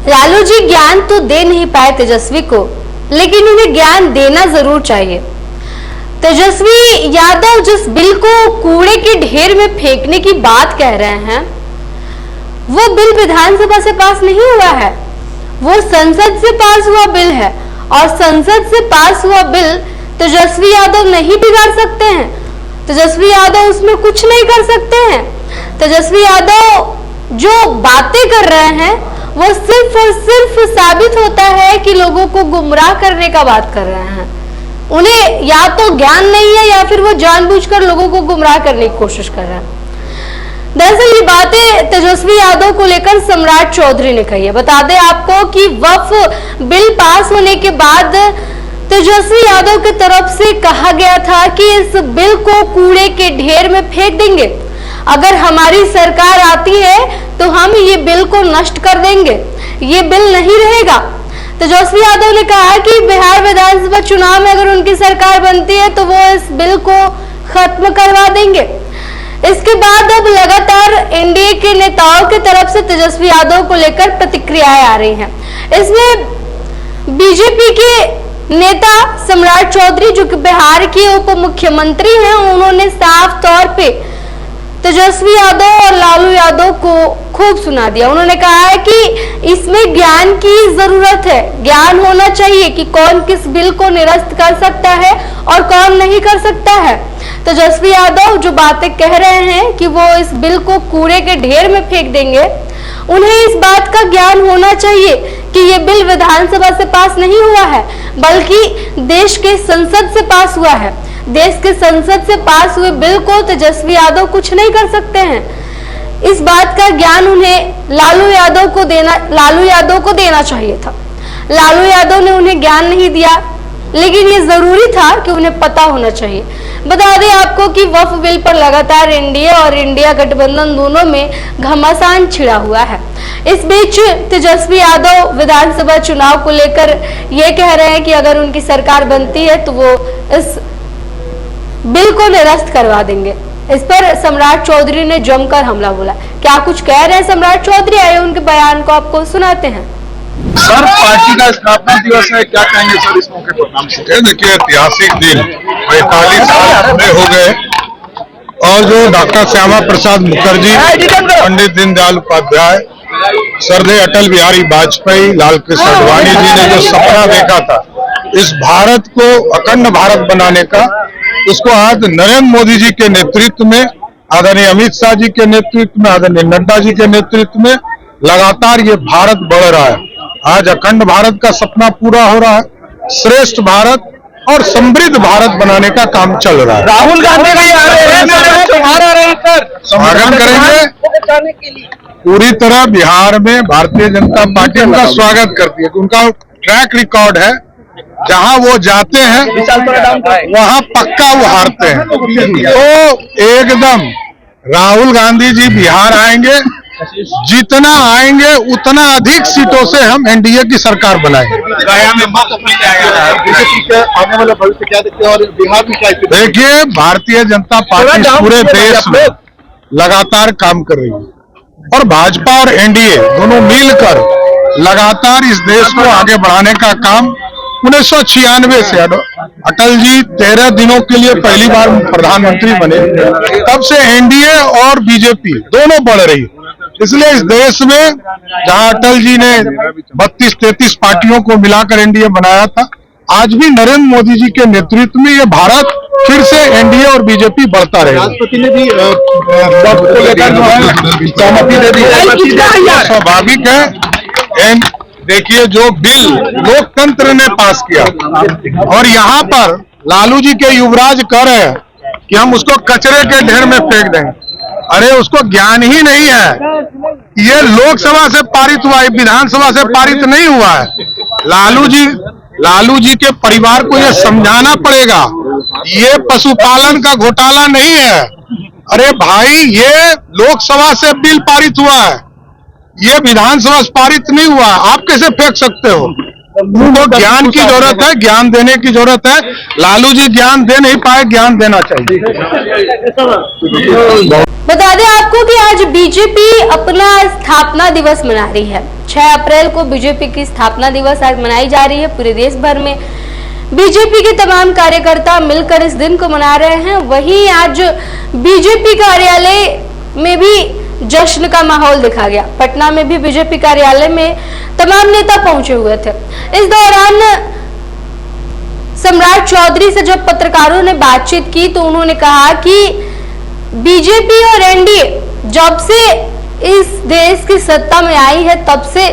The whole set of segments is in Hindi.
लालू जी ज्ञान तो दे नहीं पाए तेजस्वी को, लेकिन उन्हें ज्ञान देना जरूर चाहिए। तेजस्वी यादव जिस बिल को कूड़े के ढेर में फेंकने की बात कह रहे हैं, वो बिल विधानसभा से पास नहीं हुआ है, वो संसद से पास हुआ बिल है। और संसद से पास हुआ बिल तेजस्वी यादव नहीं बिगाड़ सकते हैं। तेजस्वी यादव उसमें कुछ नहीं कर सकते हैं। तेजस्वी यादव जो बातें कर रहे हैं वो सिर्फ और सिर्फ साबित होता है कि लोगों को गुमराह करने का बात कर रहे हैं। उन्हें या तो ज्ञान नहीं है या फिर वो जानबूझकर लोगों को गुमराह करने की कोशिश कर रहे हैं। दरअसल ये बातें तेजस्वी यादव को लेकर सम्राट चौधरी ने कही है। बता दें आपको कि वक्फ बिल पास होने के बाद तेजस्वी यादव की तरफ से कहा गया था कि इस बिल को कूड़े के ढेर में फेंक देंगे। अगर हमारी सरकार आती है तो हम ये बिल को नष्ट कर देंगे, ये बिल नहीं रहेगा। तेजस्वी यादव ने कहा कि बिहार विधानसभा चुनाव में अगर उनकी सरकार बनती है तो वो इस बिल को खत्म करवा देंगे। इसके बाद अब लगातार एनडीए के नेताओं की तरफ से तेजस्वी यादव को लेकर प्रतिक्रियाएं आ रही हैं। इसमें बीजेपी के नेता सम्राट चौधरी, जो कि बिहार के उप मुख्यमंत्री हैं, उन्होंने साफ तौर पे तेजस्वी यादव और लालू यादव को खूब सुना दिया। उन्होंने कहा है कि इसमें ज्ञान की जरूरत है, ज्ञान होना चाहिए कि कौन किस बिल को निरस्त कर सकता है और कौन नहीं कर सकता है। तेजस्वी यादव जो बातें कह रहे हैं कि वो इस बिल को कूड़े के ढेर में फेंक देंगे, उन्हें इस बात का ज्ञान होना चाहिए कि ये बिल विधानसभा से पास नहीं हुआ है, बल्कि देश के संसद से पास हुआ है। देश के संसद से पास हुए बिल को तेजस्वी यादव कुछ नहीं कर सकते हैं। इस बात का ज्ञान उन्हें लालू यादव को देना चाहिए था। लालू यादव ने उन्हें ज्ञान नहीं दिया, लेकिन ये जरूरी था कि उन्हें पता होना चाहिए। बता दें आपको कि वक्फ बिल पर लगातार एनडीए और इंडिया गठबंधन दोनों में घमासान छिड़ा हुआ है। इस बीच तेजस्वी यादव विधानसभा चुनाव को लेकर ये कह रहे हैं कि अगर उनकी सरकार बनती है तो वो इस बिल को निरस्त करवा देंगे। इस पर सम्राट चौधरी ने जमकर हमला बोला। क्या कुछ कह रहे हैं सम्राट चौधरी, आइए उनके बयान को आपको सुनाते हैं। सर, पार्टी का स्थापना दिवस है, क्या कहेंगे सर इस मौके पर? देखिए, ऐतिहासिक दिन 45 साल पूरे हो गए और जो डॉक्टर श्यामा प्रसाद मुखर्जी, पंडित दीनदयाल उपाध्याय, सरदार अटल बिहारी वाजपेयी, लाल कृष्ण आडवाणी जी ने जो सपना देखा था इस भारत को अखंड भारत बनाने का, उसको आज नरेंद्र मोदी जी के नेतृत्व में, आदरणीय अमित शाह जी के नेतृत्व में, आदरणीय नड्डा जी के नेतृत्व में लगातार ये भारत बढ़ रहा है। आज अखंड भारत का सपना पूरा हो रहा है। श्रेष्ठ भारत और समृद्ध भारत बनाने का काम चल रहा है। राहुल गांधी भी आ रहे हैं, स्वागत करेंगे। पूरी तरह बिहार में भारतीय जनता पार्टी उनका स्वागत करती है। उनका ट्रैक रिकॉर्ड है, जहां वो जाते हैं वहां पक्का वो हारते हैं। तो एकदम राहुल गांधी जी बिहार आएंगे, जितना आएंगे उतना अधिक सीटों से हम एनडीए की सरकार बनाएंगे। आने वाला भविष्य क्या देखते हैं और बिहार में क्या? देखिए, भारतीय जनता पार्टी पूरे देश में लगातार काम कर रही है और भाजपा और एनडीए दोनों मिलकर लगातार इस देश को आगे बढ़ाने का काम 1996 से अटल जी 13 दिनों के लिए पहली बार प्रधानमंत्री बने, तब से एनडीए और बीजेपी दोनों बढ़ रही। इसलिए इस देश में जहां अटल जी ने 32-33 पार्टियों को मिलाकर एनडीए बनाया था, आज भी नरेंद्र मोदी जी के नेतृत्व में ये भारत फिर से एनडीए और बीजेपी बढ़ता रहेगा। राष्ट्रपति ने भी सहमति दे दी है। स्वाभाविक है। देखिए, जो बिल लोकतंत्र ने पास किया और यहाँ पर लालू जी के युवराज कह रहे हैं कि हम उसको कचरे के ढेर में फेंक देंगे। अरे, उसको ज्ञान ही नहीं है। ये लोकसभा से पारित हुआ है, विधानसभा से पारित नहीं हुआ है। लालू जी के परिवार को ये समझाना पड़ेगा, ये पशुपालन का घोटाला नहीं है। अरे भाई, ये लोकसभा से बिल पारित हुआ है, ये विधानसभा से पारित नहीं हुआ। आप कैसे फेंक सकते हो? उनको ज्ञान की जरूरत है, ज्ञान देने की जरूरत है। लालू जी ज्ञान दे नहीं पाए, ज्ञान देना चाहिए। बता दें आपको कि आज बीजेपी अपना स्थापना दिवस मना रही है। 6 अप्रैल को बीजेपी की स्थापना दिवस आज मनाई जा रही है। पूरे देश भर में बीजेपी के तमाम कार्यकर्ता मिलकर इस दिन को मना रहे हैं। वहीं आज बीजेपी कार्यालय में भी जश्न का माहौल देखा गया। पटना में भी बीजेपी कार्यालय में तमाम नेता पहुंचे हुए थे। इस दौरान सम्राट चौधरी से जब पत्रकारों ने बातचीत की तो उन्होंने कहा कि बीजेपी और एनडीए जब से इस देश की सत्ता में आई है तब से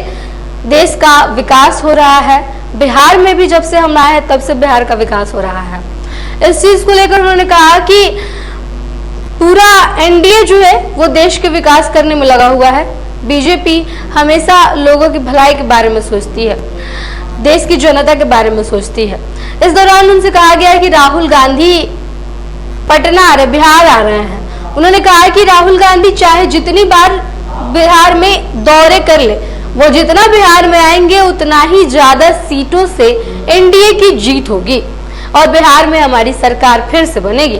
देश का विकास हो रहा है। बिहार में भी जब से हम आए हैं तब से बिहार का विकास हो रहा है। इस चीज को लेकर उन्होंने कहा कि पूरा एनडीए जो है वो देश के विकास करने में लगा हुआ है। बीजेपी हमेशा लोगों की भलाई के बारे में सोचती है, देश की जनता के बारे में सोचती है। इस दौरान उनसे कहा गया कि राहुल गांधी पटना आ रहे, बिहार आ रहे हैं। उन्होंने कहा कि राहुल गांधी चाहे जितनी बार बिहार में दौरे कर ले, वो जितना बिहार में आएंगे उतना ही ज्यादा सीटों से एनडीए की जीत होगी और बिहार में हमारी सरकार फिर से बनेगी।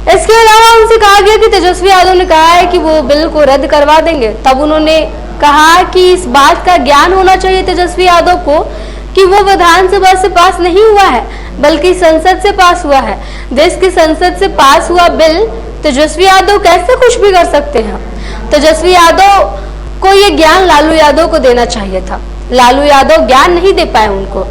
इसके अलावा उनसे कहा गया कि तेजस्वी यादव ने कहा है कि वो बिल को रद्द करवा देंगे। तब उन्होंने कहा कि इस बात का ज्ञान होना चाहिए तेजस्वी यादव को कि वो विधानसभा से पास नहीं हुआ है बल्कि संसद से पास हुआ है। देश की संसद से पास हुआ बिल तेजस्वी यादव कैसे कुछ भी कर सकते हैं। तेजस्वी यादव को ये ज्ञान लालू यादव को देना चाहिए था। लालू यादव ज्ञान नहीं दे पाए उनको।